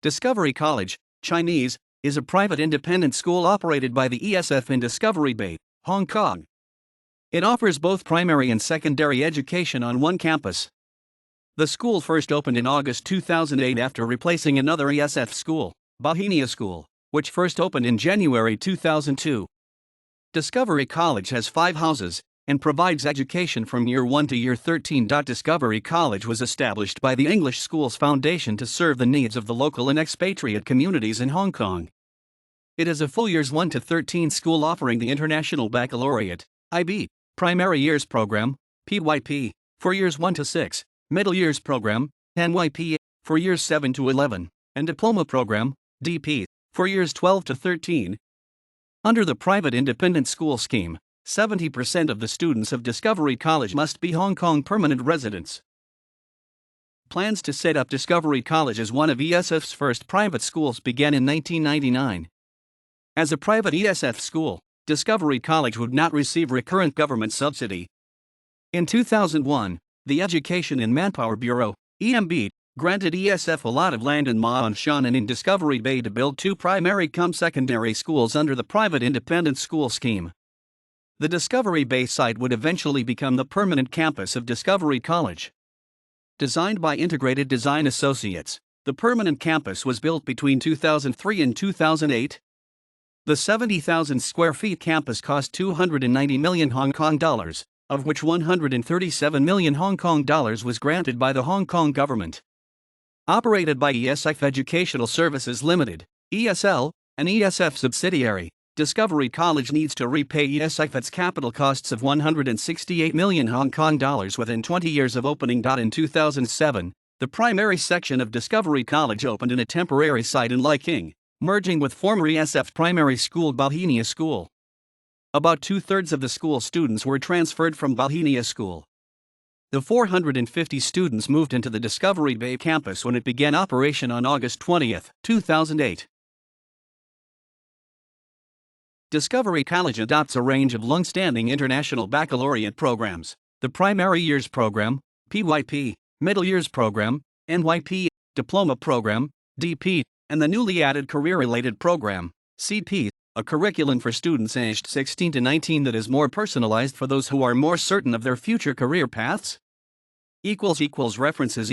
Discovery College, Chinese, is a private independent school operated by the ESF in Discovery Bay, Hong Kong. It offers both primary and secondary education on one campus. The school first opened in August 2008 after replacing another ESF school, Bauhinia School, which first opened in January 2002. Discovery College has 5 houses and provides education from Year 1 to Year 13. Discovery College was established by the English Schools Foundation to serve the needs of the local and expatriate communities in Hong Kong. It is a full Years 1 to 13 school offering the International Baccalaureate, IB, Primary Years Program, PYP, for Years 1 to 6, Middle Years Program, NYP, for Years 7 to 11, and Diploma Programme, DP, for Years 12 to 13. Under the private independent school scheme, 70% of the students of Discovery College must be Hong Kong permanent residents. Plans to set up Discovery College as one of ESF's first private schools began in 1999. As a private ESF school, Discovery College would not receive recurrent government subsidy. In 2001, the Education and Manpower Bureau, EMB, granted ESF a lot of land in Ma On Shan and in Discovery Bay to build 2 primary-cum-secondary schools under the private independent school scheme. The Discovery Bay site would eventually become the permanent campus of Discovery College. Designed by Integrated Design Associates, the permanent campus was built between 2003 and 2008. The 70,000 square feet campus cost 290 million Hong Kong dollars, of which 137 million Hong Kong dollars was granted by the Hong Kong government. Operated by ESF Educational Services Limited, ESL, an ESF subsidiary, Discovery College needs to repay ESF its capital costs of 168 million Hong Kong dollars within 20 years of opening. In 2007, the primary section of Discovery College opened in a temporary site in Lai King, merging with former ESF primary school Bauhinia School. About 2/3 of the school students were transferred from Bauhinia School. The 450 students moved into the Discovery Bay campus when it began operation on August 20, 2008. Discovery College adopts a range of long-standing International Baccalaureate programs: the Primary Years Program, PYP, Middle Years Program, NYP, Diploma Programme, DP, and the newly added Career-Related Program, CP, a curriculum for students aged 16 to 19 that is more personalized for those who are more certain of their future career paths. References